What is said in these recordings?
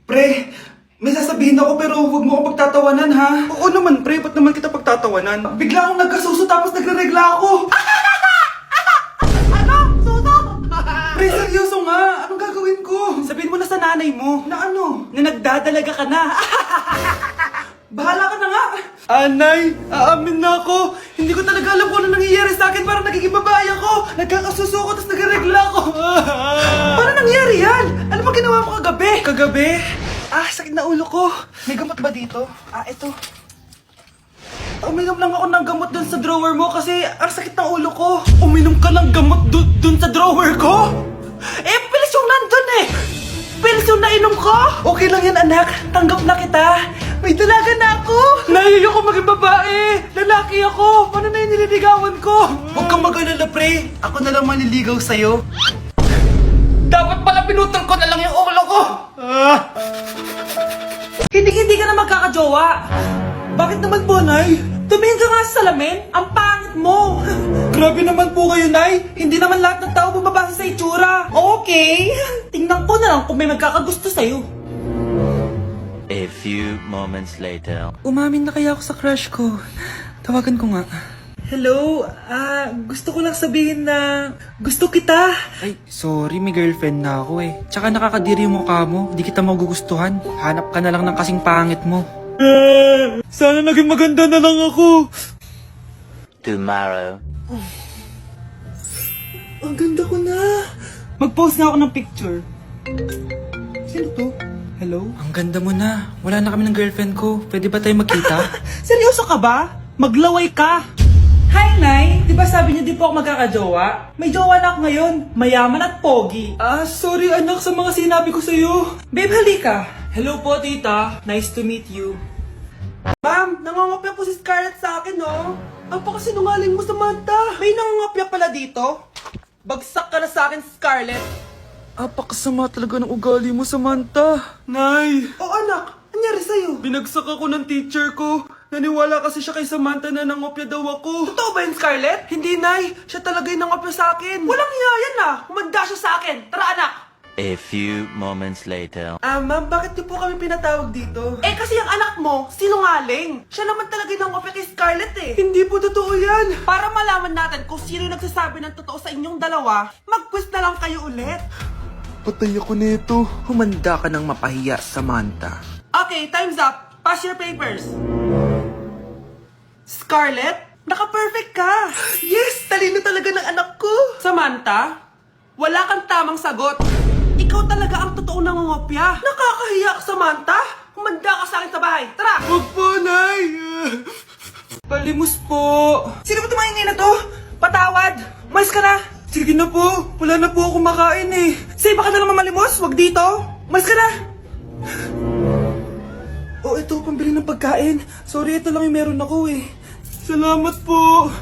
Pre, may sasabihin ako pero huwag mo akong pagtatawanan ha. Oo naman pre, ba't naman kita pagtatawanan? Bigla akong nagkasuso tapos nagre-regla ako. Ano? Suso? Pre, seryoso nga. Anong gagawin ko? Sabihin mo na sa nanay mo Na ano? na nagdadalaga ka na. Bahala ka na nga. Anay, aamin na ako. Hindi ko talaga alam kung ano nangyayari sa akin. Parang nagiging babae ako. Nagkakasuso ko tapos nagre-regla ako. Paano nangyari yan? Ano ba ginawa mo kagabi? Kagabi? Sakit na ulo ko. May gamot ba dito? Ito. Uminom lang ako ng gamot dun sa drawer mo kasi ang sakit ng ulo ko. Uminom ka ng gamot dun sa drawer ko? Pilis yung nandun eh. Pilis yung nainom ko. Okay lang yan anak. Tanggap na kita. May dalaga na ako. Nahiyo ko maging babae. Lalaki ako. Paano na yung nililigawan ko? Huwag kang mag-alala pre. Ako na lang manliligaw sa'yo. Dapat pala pinutol ko na lang yung ulo ko. Hindi ka na magkakajowa. Bakit naman po, Nay? Tumingin ka nga sa salamin. Ang pangit mo. Grabe naman po kayo, Nay. Hindi naman lahat ng tao bumabasa sa itsura. Okay. Tingnan ko na lang kung may magkakagusto sa'yo. A few moments later. Umamin na kaya ako sa crush ko. Tawagan ko nga. Hello, gusto ko lang sabihin na gusto kita. Ay, sorry, may girlfriend na ako eh. Tsaka nakakadiri yung mukha mo, di kita magugustuhan. Hanap ka na lang ng kasing pangit mo. Sana naging maganda na lang ako. Tomorrow. Ang ganda ko na. Mag-post nga ako ng picture. Sino to? Hello? Ang ganda mo na. Wala na kami ng girlfriend ko. Pwede ba tayo magkita? Seryoso ka ba? Maglaway ka. Hi, Nay! Di ba sabi niyo di po ako magkakajowa? May jowa na ako ngayon. Mayaman at pogi. Sorry anak sa mga sinabi ko sa'yo. Babe, halika. Hello po, tita. Nice to meet you. Ma'am, nangangopya po si Scarlett sa akin, no? Ang pakasinungaling mo, Samantha. May nangangopya pala dito? Bagsak ka na sa akin, Scarlett. Apakasama talaga ng ugali mo, Samantha. Nay! Anak, anyari sa'yo? Binagsak ako ng teacher ko. Naniwala kasi siya kay Samantha na nangopya daw ako. Totoo ba yun, Scarlett? Hindi, Nay. Siya talaga yung nangopya sa akin. Walang hiya yan Humanda siya sa akin. Tara, anak. A few moments later. Ma'am, bakit niyo po kami pinatawag dito? Kasi yung anak mo, sinungaling. Siya naman talaga yung nangopya kay Scarlett eh. Hindi po totoo yan. Para malaman natin kung sino yung nagsasabi ng totoo sa inyong dalawa, mag-quiz na lang kayo ulit. Patay ako nito. Humanda ka ng mapahiya, Samantha. Okay, time's up. Pass your papers. Scarlett, naka-perfect ka. Yes! Talino talaga ng anak ko. Samantha, wala kang tamang sagot. Ikaw talaga ang totoo nangungopya. Nakakahiya ka, Samantha. Humanda ka sa akin sa bahay. Tara! Huwag po, Nay. Palimos po. Sino ba tumahingay na to? Patawad! Umalis ka na! Sige na po. Wala na po ako makain eh. Say, baka na lang mamalimos. Huwag dito. Umalis ka na! Ito, pambili ng pagkain. Sorry, ito lang yung meron ako eh. Salamat po.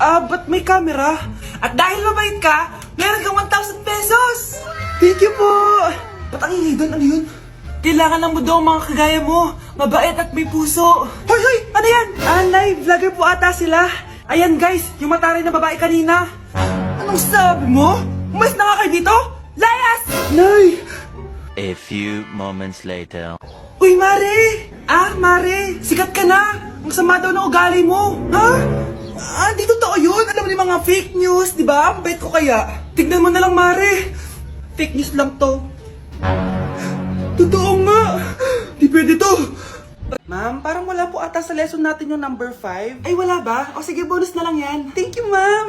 Ba't may camera? At dahil mabait ka, meron kang 1,000 pesos! Thank you po. Ba't ang ingay doon? Ano yun? Kailangan lang mo daw ang mga kagaya mo. Mabait at may puso. Hoy! Ano yan? Nay, vlogger po ata sila. Ayan guys, yung mataray na babae kanina. Anong sabi mo? Umalis na nga kayo dito! Layas! Nay! A few moments later. Uy, Mare! Mare, sikat ka na! Ang sama daw ng ugali mo! Ha? Di totoo yun. Alam mo yung mga fake news, di ba? Ang bait ko kaya. Tignan mo na lang, Mare. Fake news lang to. Totoo nga. Di pwede to. Ma'am, parang wala po ata sa lesson natin yung number 5. Ay, wala ba? O sige, bonus na lang yan. Thank you, ma'am.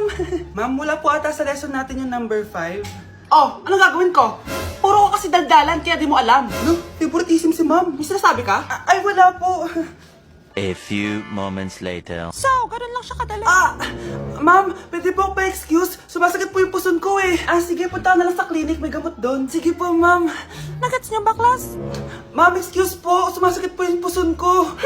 Ma'am, wala po ata sa lesson natin yung number 5. Oh, anong gagawin ko? Puro ka kasi daldalan, kaya di mo alam. No, favoritism si ma'am. May sinasabi ka? Ay, wala po. A few moments later. So, ganun lang siya kadali. Ma'am, pwede po pa-excuse? Sumasakit po yung puson ko eh. Sige, punta na lang sa clinic, may gamot doon. Sige po, ma'am. Nagets niyo ba, class? Ma'am, excuse po, sumasakit po yung puson ko.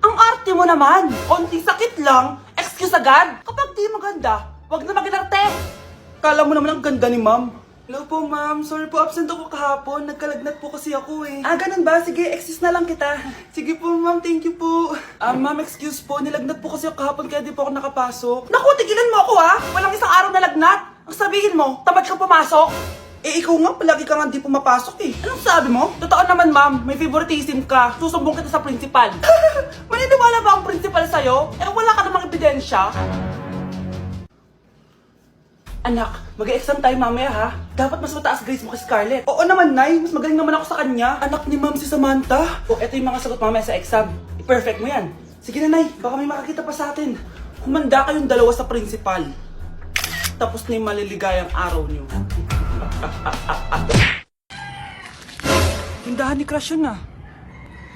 Ang arte mo naman. Konting sakit lang, excuse agad. Kapag di maganda, wag na mag-inarte. Kala mo naman ang ganda ni ma'am. Hello po, ma'am. Sorry po, absent ako kahapon. Nagkalagnat po kasi ako eh. Ganun ba? Sige, excuse na lang kita. Sige po, ma'am. Thank you po. Ma'am, excuse po. Nilagnat po kasi ako kahapon kaya di po ako nakapasok. Naku, tigilan mo ako ha! Walang isang araw na lagnat. Ang sabihin mo, tamad ka pumasok. Eh, ikaw nga, palagi ka nga di pumapasok eh. Anong sabi mo? Totoo naman, ma'am. May favoritism ka. Susumbong kita sa principal. Maniniwala ba ang principal sa'yo? Eh, wala ka namang ebidensya. Anak, mag-exam tayo mamaya ha. Dapat mas mataas grades mo kay Scarlett. Oo naman, Nay. Mas magaling naman ako sa kanya. Anak ni ma'am si Samantha. O, eto yung mga sagot mamaya sa exam. I-perfect mo yan. Sige na, Nay. Baka may makakita pa sa atin. Humanda kayong dalawa sa principal. Tapos na yung maliligayang araw niyo. Tindahan ni Crush yun ah.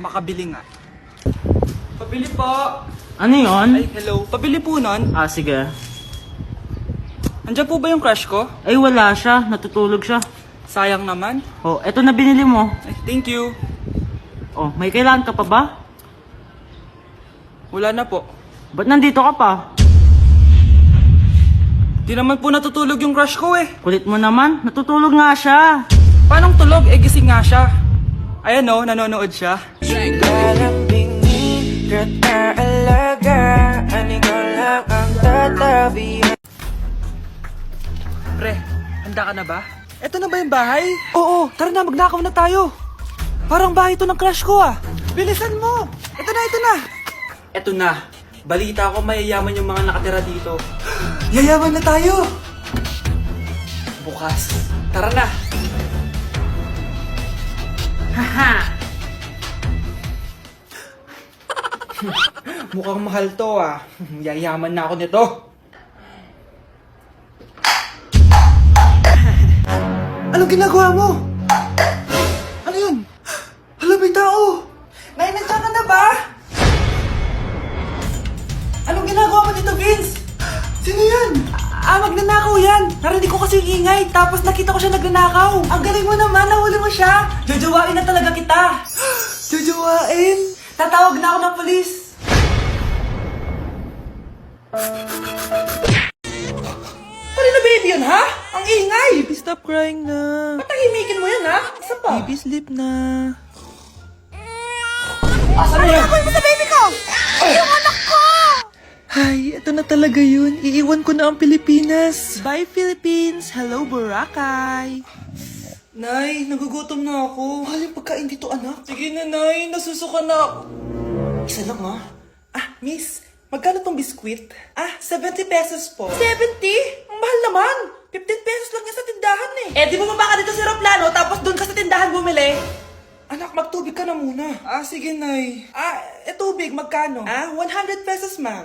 Makabili nga. Pabili po. Ano yun? Ay, hello. Pabili po nun. Ah, sige. Andiyan po ba yung crush ko? Ay, wala siya. Natutulog siya. Sayang naman. Oh, eto na binili mo. Ay, thank you. Oh, may kailangan ka pa ba? Wala na po. Ba't nandito ka pa? Di naman po natutulog yung crush ko eh. Kulit mo naman. Natutulog nga siya. Paanong tulog? Eh, gising nga siya. Ayan o, nanonood siya. Pre, handa ka na ba? Eto na ba yung bahay? Oo, tara na, magnakaw na tayo. Parang bahay to ng crush ko ah. Bilisan mo. Ito na, ito na. Eto na. Balita ko mayayaman yung mga nakatira dito. Yayaman na tayo. Bukas. Tara na. Haha! Mukhang mahal to ah. Yayaman na ako nito. Anong ginagawa mo? Ano yun? Hala, may tao! Nay, nandiyan ka na ba? Anong ginagawa mo dito, Vince? Sino yan? Magnanakaw yan. Narinig ko kasi yung ingay, tapos nakita ko siya nagnanakaw. Ang galing mo naman, nahuli mo siya. Jojowain na talaga kita. Jojowain? Tatawag na ako ng polis. Kanina baby yun, ha? Ang ingay! Baby, stop crying na. Patahimikin mo yan, ha? Isa pa. Baby, sleep na. Asan na yan? Ano sa baby ko? Yung anak ko! Ay, ito na talaga yun. Iiwan ko na ang Pilipinas. Bye, Philippines! Hello, Boracay! Nay, nagugutom na ako. Mahal yung pagkain dito, anak. Sige na, Nay. Nasusuka na ako. Isa lang, ha? Miss, magkano tong biskwit? 70 pesos po. 70? Ang mahal naman. 15 pesos lang yan sa tindahan eh. Eh, di bumaba ka dito sa aeroplano tapos doon ka sa tindahan bumili? Anak, magtubig ka na muna. Sige, Nay. Tubig, magkano? 100 pesos, ma'am.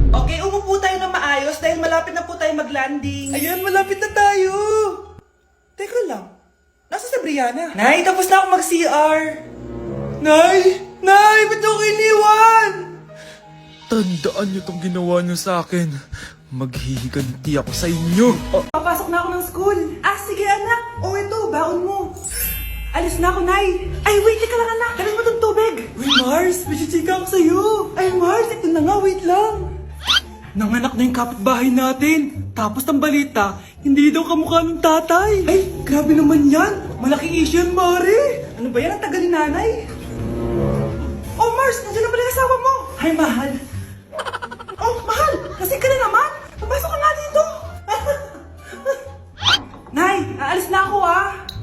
Okay, umupo tayo na maayos dahil malapit na po tayo mag-landing. Ayun, malapit na tayo. Teka lang. Nasa si Brianna? Nay, tapos na ako mag-CR. Nay! Nay! Ba't ako iniwan? Tandaan niyo tong ginawa niyo sa akin. Maghihiganti ako sa inyo. Papasok na ako ng school. Sige anak. Ito, baon mo. Alis na ako, Nay. Ay, wait, teka lang anak. Dalhin mo tong tubig. Uy, Mars, may chichika ako sa'yo. Ay, Mars, ito na nga, wait lang. Nanganak na yung kapitbahay natin. Tapos ang balita, hindi daw kamukha ng tatay. Ay, grabe naman yan. Malaking issue yan, Mari. Ano ba yan? Ang tagal ni nanay. Oh, Mars, nandiyan na pala yung asawa mo. Ay, mahal. Oh, mahal. Lasing ka na naman. Papasok ka nga dito. Nay, aalis na ako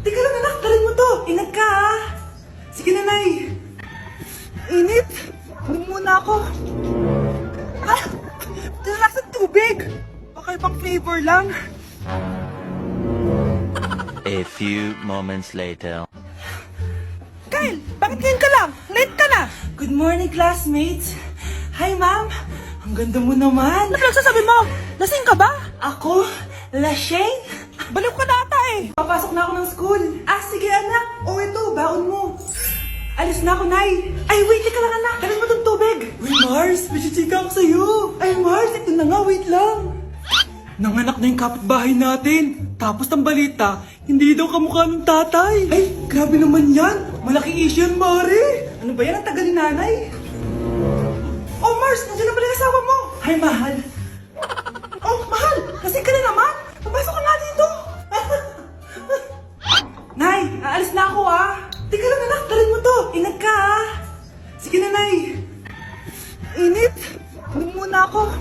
Teka lang anak, dalhin mo to. Ingat ka Sige na, Nay. Init. Huwag muna ako. Relax ang tubig. Baka ibang flavor lang. A few moments later. Kyle, bakit ngayon ka lang? Late ka na. Good morning, classmates. Hi, ma'am. Ang ganda mo naman. Ano sasabi mo? Lasing ka ba? Ako? Lasing? Baliw ka na ata eh. Papasok na ako ng school. Sige anak. Ito, baon mo. Alis na ako, Nay. Ay, wait, teka lang anak. Dalhin mo tong tubig. Uy, Mars, may chichika ako sa'yo. Ay, Mars, ito na nga, wait lang. Nanganak na yung kapitbahay natin. Tapos ang balita, hindi daw kamukha ng tatay. Ay, grabe naman yan. Malaking issue yan, Mari. Ano ba yan? Ang tagal ni nanay. Oh, Mars, nandiyan na pala yung asawa mo. Ay, mahal. Oh, mahal. Kasi ka na naman. Papasok ka nga dito. Nay, aalis na ako Teka lang anak, dalhin mo to. Ingat ka Sige na, Nay. Init. Huwag muna ako.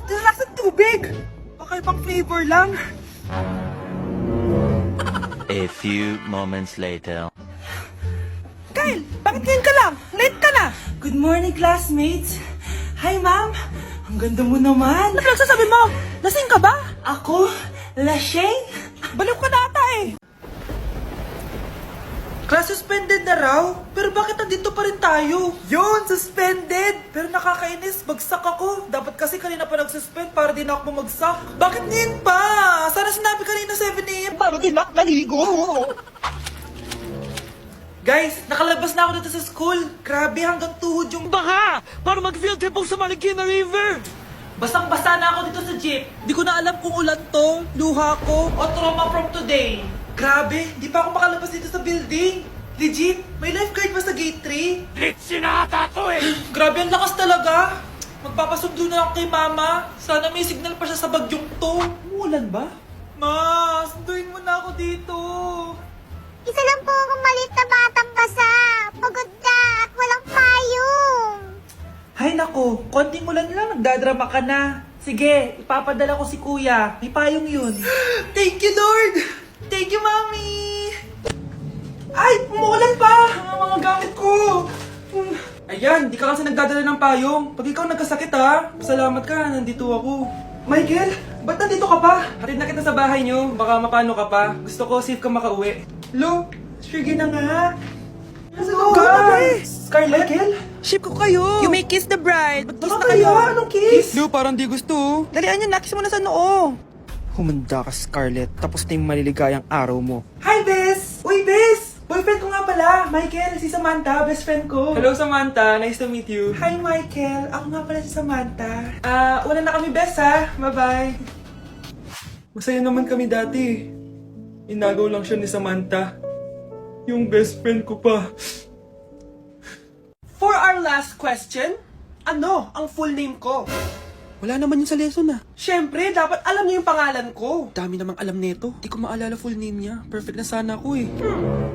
Relax ang tubig. Baka ibang flavor lang. A few moments later. Kyle, bakit ngayon ka lang? Late ka na! Good morning, classmates! Hi, ma'am! Ang ganda mo naman! Ano nagsasabi mo? Lasing ka ba? Ako? Lasing? Baliw ka na ata eh! Class suspended na raw? Pero bakit nandito pa rin tayo? Yun, suspended! Pero nakakainis, bagsak ako. Dapat kasi kanina pa nag-suspend para din ako bumagsak. Bakit ngayon pa? Sana sinabi kanina 7 a.m. Para din ako naligo! Guys, nakalabas na ako dito sa school. Grabe, hanggang tuhod yung baha! Para mag-field trip ako sa Marikina River! Basang-basa na ako dito sa jeep. Di ko na alam kung ulan to, luha ko, o trauma from today. Grabe, di pa ako makalabas dito sa building. Legit, may lifeguard ba sa gate 3? Litsi na ata to eh! Grabe, ang lakas talaga. Magpapasundo na ako kay mama. Sana may signal pa siya sa bagyong to. Umuulan ba? Ma, sunduin mo na ako dito. Isa lang po akong maliit na batang basa. Pagod na at walang payong. Hay nako, konting ulan lang, nagdadrama ka na. Sige, ipapadala ko si kuya. May payong yun. Thank you, Lord! Thank you, Mami! Ay, umuulan pa! Ang mga gamit ko! Ayan, di ka kasi nagdadala ng payong. Pag ikaw nagkasakit ha, salamat ka, nandito ako. Michael, ba't nandito ka pa? Hatid na kita sa bahay nyo, baka mapano ka pa. Gusto ko safe ka makauwi. Lo, sige na nga. Go, Scarlett? Michael? Ship ko kayo. You may kiss the bride. Mag-kiss na kayo. Anong kiss? Lo, parang di gusto. Dalian nyo, nakis mo na sa noo. Humanda ka, Scarlett. Tapos na yung maliligayang araw mo. Hi, Bes! Uy, Bes! Boyfriend ko nga pala, Michael, si Samantha, best friend ko. Hello, Samantha. Nice to meet you. Hi, Michael. Ako nga pala si Samantha. Una na kami, Bes, ha? Bye-bye. Masaya naman kami dati. Inagaw lang siya ni Samantha. Yung best friend ko pa. For our last question, ano ang full name ko? Wala naman yun sa lesson ah. Siyempre, dapat alam niyo yung pangalan ko. Dami namang alam nito. Di ko maalala full name niya. Perfect na sana ako eh.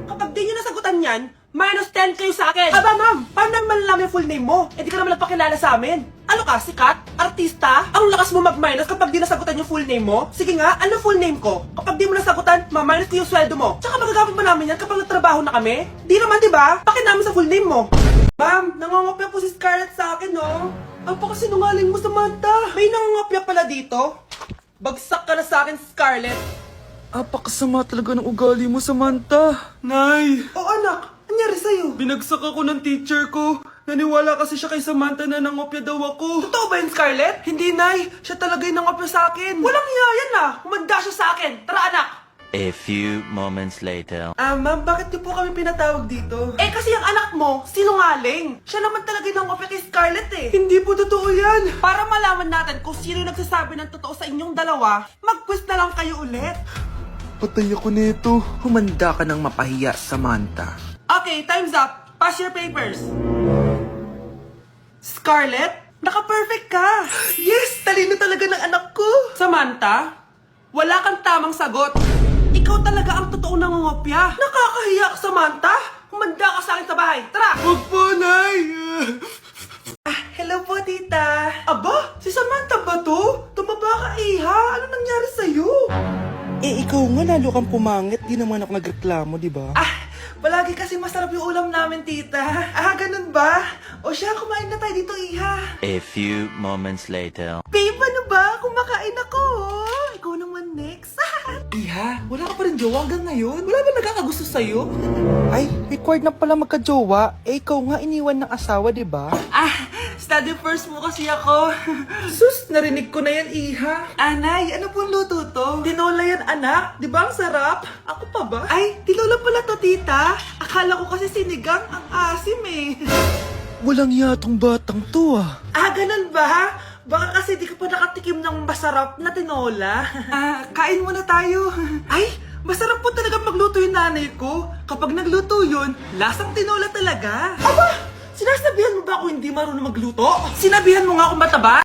Kapag di nyo nasagutan yan, minus 10 kayo sa akin. Aba, ma'am, paano naman malalaman yung full name mo? Eh, di ka naman nagpakilala sa amin. Ano ka, sikat? Artista? Ang lakas mo mag-minus kapag di nasagutan yung full name mo? Sige nga, ano full name ko? Kapag di mo nasagutan, ma-minus ko yung sweldo mo. Tsaka magagamit ba namin yan kapag nagtrabaho na kami? Di naman, di ba? Bakit namin sa full name mo? Ma'am, nangongopya po si Scarlett sa akin, no? Ang pakasinungaling mo, Samantha. May nangongopya pala dito. Bagsak ka na sa akin, Scarlett. Apakasama talaga ng ugali mo, Samantha. Nay! Oh, anak. Anyari sa'yo? Binagsak ako ng teacher ko. Naniwala kasi siya kay Samantha na nangopya daw ako. Totoo ba yun, Scarlett? Hindi, Nay. Siya talaga yung nangopya sa akin. Walang hiya yan, ah. Humanda siya sa akin. Tara, anak. A few moments later. Ma'am, bakit niyo po kami pinatawag dito? Eh, kasi yung anak mo, sinungaling. Siya naman talaga yung nangopya kay Scarlett, eh. Hindi po totoo yan. Para malaman natin kung sino yung nagsasabi ng totoo sa inyong dalawa, mag-quiz na lang kayo ulit. Patay ako nito. Humanda ka ng mapahiya, Samantha. Okay, time's up. Pass your papers. Scarlett, naka-perfect ka. Yes, talino talaga ng anak ko. Samantha, wala kang tamang sagot. Ikaw talaga ang totoong nangongopya. Nakakahiya ka, Samantha. Humanda ka sa akin sa bahay. Tara! Huwag po, Nay! Hello po, tita. Aba, si Samantha ba to? Tumaba ka, Iha. Ano nangyari sa'yo? Eh, ikaw nga lalo kang pumangit. Di naman ako nagreklamo, di ba? Palagi kasi masarap yung ulam namin, tita. Ganun ba? O siya, kumain na tayo dito, Iha. A few moments later. Babe, ano ba? Kumakain ako. Ikaw naman next. Iha, wala ka pa rin jowa hanggang ngayon? Wala ba nagkakagusto sa'yo? Ay, required na pala magka-jowa. Eh, ikaw nga iniwan ng asawa, di ba? Study first mo kasi ako. Sus, narinig ko na yan, Iha. Anay, ano pong luto to? Tinola yan, anak. Di ba ang sarap? Ako pa ba? Ay, tinola pala to, tita. Akala ko kasi sinigang ang asim eh. Walang yatong batang to ah. Ganun ba? Baka kasi di ka pa nakatikim ng masarap na tinola. Kain muna tayo. Ay, masarap po talaga magluto yung nanay ko. Kapag nagluto yun, lasang tinola talaga. Aba! Sinasabihan mo ba ako hindi marunong magluto? Sinabihan mo nga ako mataba?